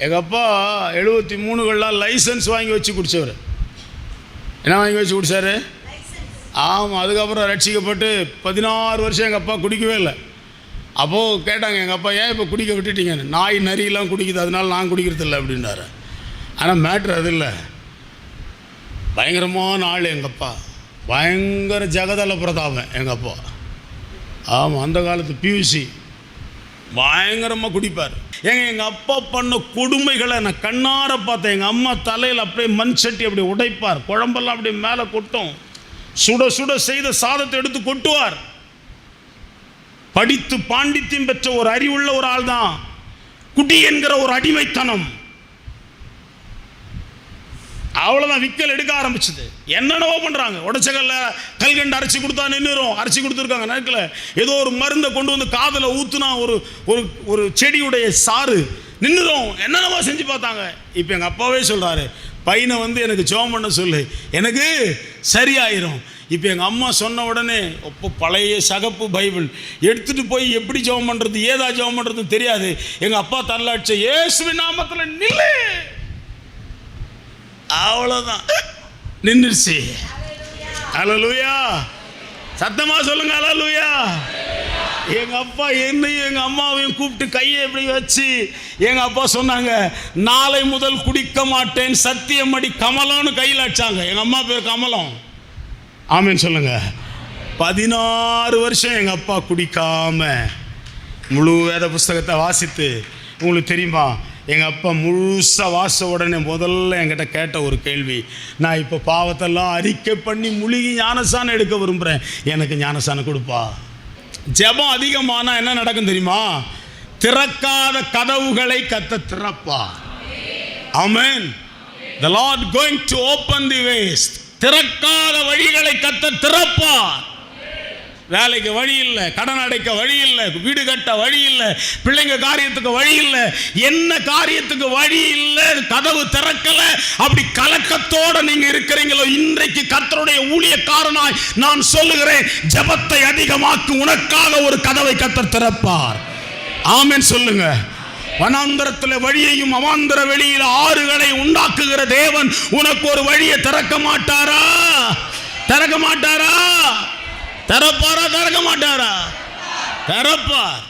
எங்கள் அப்பா 73களில் லைசன்ஸ் வாங்கி வச்சு குடித்தவர். என்ன வாங்கி வச்சு குடித்தார்? ஆமாம். அதுக்கப்புறம் ரட்சிக்கப்பட்டு 16 வருஷம் எங்கள் அப்பா குடிக்கவே இல்லை. அப்போது கேட்டாங்க எங்கள் அப்பா, ஏன் இப்போ குடிக்க விட்டுட்டீங்கன்னு. நாய் நரியெல்லாம் குடிக்குது, அதனால நான் குடிக்கிறதில்ல அப்படின்னாரு. ஆனால் மேட்ரு அது இல்லை. பயங்கரமான ஆள் எங்கள் அப்பா, பயங்கர ஜெகதல பிரதாபன் எங்கள் அப்பா. ஆமாம், அந்த காலத்து பியூசி பயங்கரமாக குடிப்பார். எங்கள் அப்பா பண்ண கொடுமைகளை நான் கண்ணார பார்த்தேன். எங்கள் அம்மா தலையில் அப்படியே மண் சட்டி அப்படியே உடைப்பார், குழம்பெல்லாம் அப்படியே மேலே கொட்டும், சுட சுட செய்த சாதத்தை எடுத்து கொட்டுவார். படித்து பாண்டித்தியம் பெற்ற ஒரு அறிவுள்ள ஒரு ஆள் தான். குடி என்கிற ஒரு அடிமைத்தனம், அவ்வளோதான். விக்கல் எடுக்க ஆரம்பிச்சது. என்னென்னவோ பண்ணுறாங்க. உடச்சகல்ல கல்கண்டு அரைச்சி கொடுத்தா நின்றுரும். அரைச்சி கொடுத்துருக்காங்க நேரத்தில். ஏதோ ஒரு மருந்தை கொண்டு வந்து காதில் ஊற்றுனா ஒரு செடியுடைய சாறு நின்றுரும். என்னென்னவோ செஞ்சு பார்த்தாங்க. இப்போ எங்கள் அப்பாவே சொல்கிறாரு, பையனை வந்து எனக்கு ஜெபம் பண்ண சொல்லு, எனக்கு சரியாயிரும். இப்போ எங்கள் அம்மா சொன்ன உடனே அப்போ பழைய சகப்பு பைபிள் எடுத்துகிட்டு போய் எப்படி ஜெபம் பண்ணுறது, ஏதா ஜெபம் பண்ணுறதுன்னு தெரியாது. எங்கள் அப்பா தள்ளாட்ச இயேசுவின் நாமத்தில் நில்லு, அவ்வளோதான், நின்றுச்சு. அல்லேலூயா, சத்தமாக சொல்லுங்க அல்லேலூயா. எங்கள் அப்பா என்னையும் எங்கள் அம்மாவையும் கூப்பிட்டு கையை எப்படி வச்சு எங்கள் அப்பா சொன்னாங்க, நாளை முதல் குடிக்க மாட்டேன் சத்தியமடி கமலம்னு கையில் அடிச்சாங்க. எங்கள் அம்மா பேர் கமலம். ஆமேன்னு சொல்லுங்க. 16 வருஷம் எங்கள் அப்பா குடிக்காம முழு வேத புஸ்தகத்தை வாசித்து, உங்களுக்கு தெரியுமா, எங்கள் அப்பா முழுசாக வாச உடனே முதல்ல என்கிட்ட கேட்ட ஒரு கேள்வி, நான் இப்போ பாவத்தெல்லாம் அறிக்கை பண்ணி முழுகி ஞானசானம் எடுக்க விரும்புகிறேன், எனக்கு ஞானசானம் கொடுப்பா. ஜெபம் அதிகமானால் என்ன நடக்கும் தெரியுமா? திறக்காத கதவுகளை கர்த்தர் திறப்பா. ஆமென். The Lord going to open the ways. திறக்காத வழிகளை கர்த்தர் திறப்பார். வேலைக்கு வழி இல்லை, கடன் அடைக்க வழி இல்லை, வீடு கட்ட வழி இல்லை, பிள்ளைங்க காரியத்துக்கு வழி இல்லை, என்ன காரியத்துக்கு வழி இல்லை, கதவு திறக்கல. அப்படி கலக்கத்தோட நீங்க இருக்கிறீங்களோ, இன்றைக்கு கர்த்தருடைய ஊழியக்காரனாய் நான் சொல்லுகிறேன், ஜெபத்தை அதிகமாக்கு, உனக்காக ஒரு கதவை கர்த்தர் திறப்பார். ஆமென் சொல்லுங்க. வனாந்தரத்தில் வழியையும் அவாந்தர வெளியில் ஆறுகளை உண்டாக்குகிற தேவன் உனக்கு ஒரு வழியை திறக்க மாட்டாரா? திறக்க மாட்டாரா? திறப்பாரா? திறக்க மாட்டாரா? திறப்பார்.